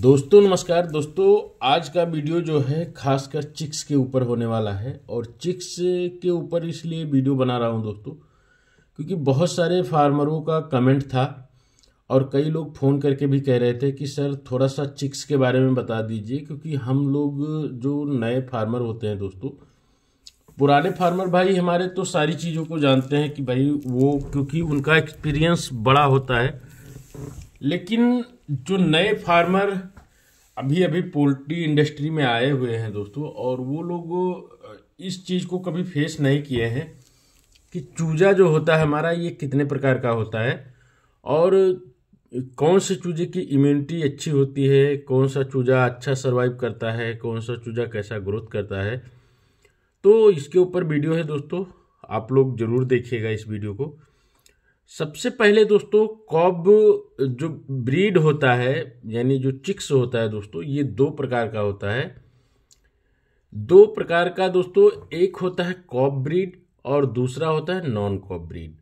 दोस्तों नमस्कार दोस्तों। आज का वीडियो जो है खासकर चिक्स के ऊपर होने वाला है और चिक्स के ऊपर इसलिए वीडियो बना रहा हूं दोस्तों क्योंकि बहुत सारे फार्मरों का कमेंट था और कई लोग फ़ोन करके भी कह रहे थे कि सर थोड़ा सा चिक्स के बारे में बता दीजिए, क्योंकि हम लोग जो नए फार्मर होते हैं दोस्तों, पुराने फार्मर भाई हमारे तो सारी चीज़ों को जानते हैं कि भाई वो क्योंकि उनका एक्सपीरियंस बड़ा होता है, लेकिन जो नए फार्मर अभी अभी पोल्ट्री इंडस्ट्री में आए हुए हैं दोस्तों, और वो लोग इस चीज़ को कभी फेस नहीं किए हैं कि चूजा जो होता है हमारा ये कितने प्रकार का होता है और कौन से चूजे की इम्यूनिटी अच्छी होती है, कौन सा चूजा अच्छा सर्वाइव करता है, कौन सा चूजा कैसा ग्रोथ करता है। तो इसके ऊपर वीडियो है दोस्तों, आप लोग जरूर देखिएगा इस वीडियो को। सबसे पहले दोस्तों कॉब जो ब्रीड होता है यानी जो चिक्स होता है दोस्तों, ये दो प्रकार का होता है। दो प्रकार का दोस्तों, एक होता है कॉब ब्रीड और दूसरा होता है नॉन कॉब ब्रीड।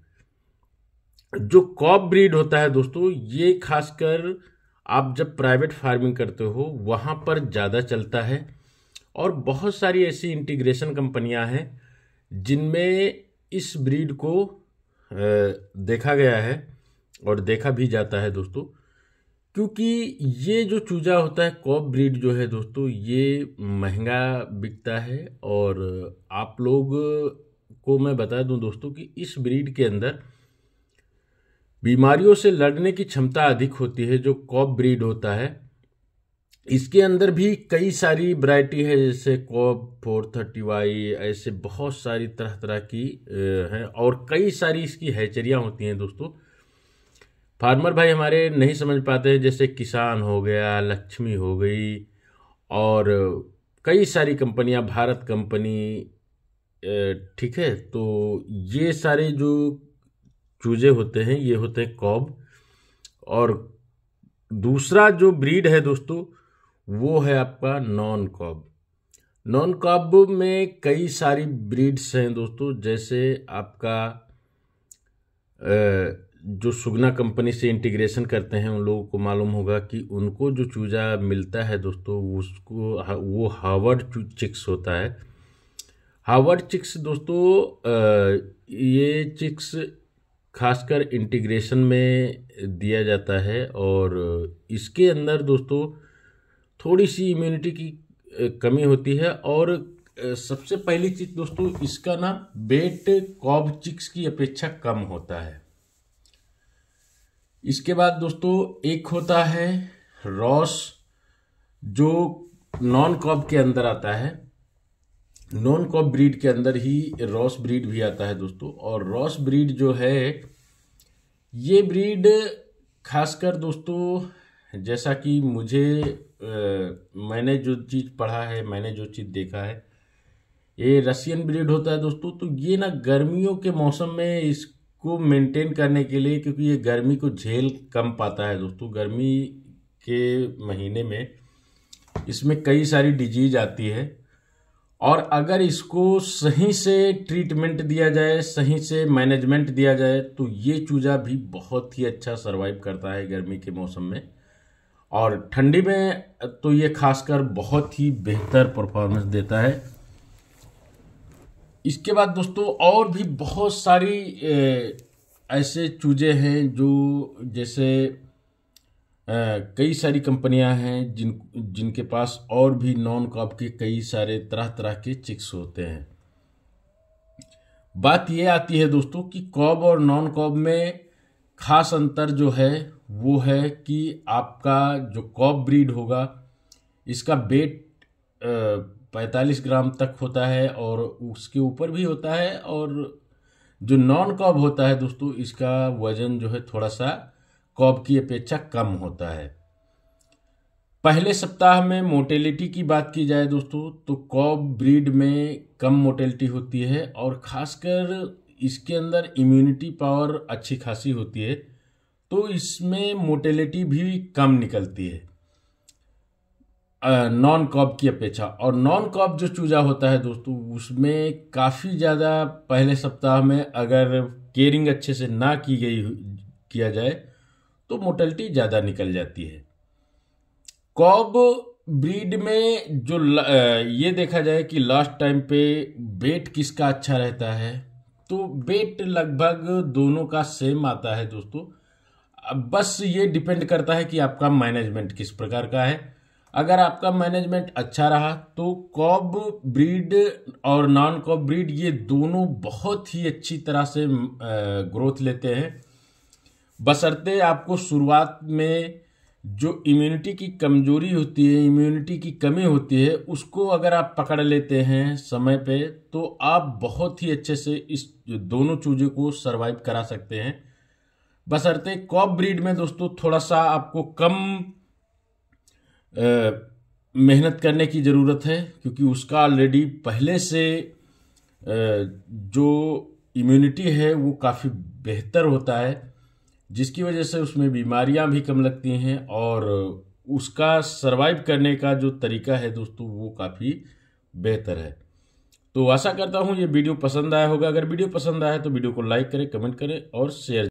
जो कॉब ब्रीड होता है दोस्तों, ये खासकर आप जब प्राइवेट फार्मिंग करते हो वहाँ पर ज़्यादा चलता है और बहुत सारी ऐसी इंटीग्रेशन कंपनियां हैं जिनमें इस ब्रीड को देखा गया है और देखा भी जाता है दोस्तों, क्योंकि ये जो चूजा होता है कॉब ब्रीड जो है दोस्तों, ये महंगा बिकता है। और आप लोग को मैं बता दूं दोस्तों कि इस ब्रीड के अंदर बीमारियों से लड़ने की क्षमता अधिक होती है। जो कॉब ब्रीड होता है इसके अंदर भी कई सारी वैरायटी है, जैसे कॉब 430Y, ऐसे बहुत सारी तरह तरह की हैं और कई सारी इसकी हैचरियाँ होती हैं दोस्तों। फार्मर भाई हमारे नहीं समझ पाते हैं, जैसे किसान हो गया, लक्ष्मी हो गई और कई सारी कंपनियां, भारत कंपनी, ठीक है। तो ये सारे जो चूजे होते हैं ये होते हैं कॉब। और दूसरा जो ब्रीड है दोस्तों वो है आपका नॉन कॉब। नॉन कॉब में कई सारी ब्रीड्स हैं दोस्तों, जैसे आपका जो सुगना कंपनी से इंटीग्रेशन करते हैं उन लोगों को मालूम होगा कि उनको जो चूजा मिलता है दोस्तों उसको वो हार्वर्ड चिक्स होता है। हार्वर्ड चिक्स दोस्तों, ये चिक्स खासकर इंटीग्रेशन में दिया जाता है और इसके अंदर दोस्तों थोड़ी सी इम्यूनिटी की कमी होती है। और सबसे पहली चीज दोस्तों, इसका ना वेट कॉब चिक्स की अपेक्षा कम होता है। इसके बाद दोस्तों एक होता है रॉस, जो नॉन कॉब के अंदर आता है। नॉन कॉब ब्रीड के अंदर ही रॉस ब्रीड भी आता है दोस्तों। और रॉस ब्रीड जो है ये ब्रीड खासकर दोस्तों, जैसा कि मुझे मैंने जो चीज़ पढ़ा है, मैंने जो चीज़ देखा है, ये रशियन ब्रीड होता है दोस्तों। तो ये ना गर्मियों के मौसम में इसको मेंटेन करने के लिए, क्योंकि ये गर्मी को झेल कम पाता है दोस्तों, गर्मी के महीने में इसमें कई सारी डिजीज आती है और अगर इसको सही से ट्रीटमेंट दिया जाए, सही से मैनेजमेंट दिया जाए, तो ये चूजा भी बहुत ही अच्छा सरवाइव करता है गर्मी के मौसम में। और ठंडी में तो ये खासकर बहुत ही बेहतर परफॉर्मेंस देता है। इसके बाद दोस्तों और भी बहुत सारी ऐसे चूजे हैं जो, जैसे कई सारी कंपनियां हैं जिनके पास और भी नॉन कॉब के कई सारे तरह तरह के चिक्स होते हैं। बात यह आती है दोस्तों कि कॉब और नॉन कॉब में खास अंतर जो है वो है कि आपका जो कॉब ब्रीड होगा इसका वेट 45 ग्राम तक होता है और उसके ऊपर भी होता है, और जो नॉन कॉब होता है दोस्तों इसका वजन जो है थोड़ा सा कॉब की अपेक्षा कम होता है। पहले सप्ताह में मोटेलिटी की बात की जाए दोस्तों, तो कॉब ब्रीड में कम मोटेलिटी होती है और खासकर इसके अंदर इम्यूनिटी पावर अच्छी खासी होती है, तो इसमें मोटेलिटी भी कम निकलती है नॉन कॉब की अपेक्षा। और नॉन कॉब जो चूजा होता है दोस्तों उसमें काफ़ी ज़्यादा पहले सप्ताह में अगर केयरिंग अच्छे से ना किया जाए तो मोटेलिटी ज़्यादा निकल जाती है। कॉब ब्रीड में जो ये देखा जाए कि लास्ट टाइम पे वेट किसका अच्छा रहता है, तो वेट लगभग दोनों का सेम आता है दोस्तों। अब बस ये डिपेंड करता है कि आपका मैनेजमेंट किस प्रकार का है। अगर आपका मैनेजमेंट अच्छा रहा तो कॉब ब्रीड और नॉन कॉब ब्रीड ये दोनों बहुत ही अच्छी तरह से ग्रोथ लेते हैं, बशर्ते आपको शुरुआत में जो इम्यूनिटी की कमजोरी होती है, इम्यूनिटी की कमी होती है, उसको अगर आप पकड़ लेते हैं समय पे तो आप बहुत ही अच्छे से इस दोनों चूजे को सरवाइव करा सकते हैं। बशर्ते कॉब ब्रीड में दोस्तों थोड़ा सा आपको कम मेहनत करने की ज़रूरत है, क्योंकि उसका ऑलरेडी पहले से जो इम्यूनिटी है वो काफ़ी बेहतर होता है, जिसकी वजह से उसमें बीमारियां भी कम लगती हैं और उसका सरवाइव करने का जो तरीका है दोस्तों वो काफ़ी बेहतर है। तो आशा करता हूँ ये वीडियो पसंद आया होगा। अगर वीडियो पसंद आया तो वीडियो को लाइक करें, कमेंट करें और शेयर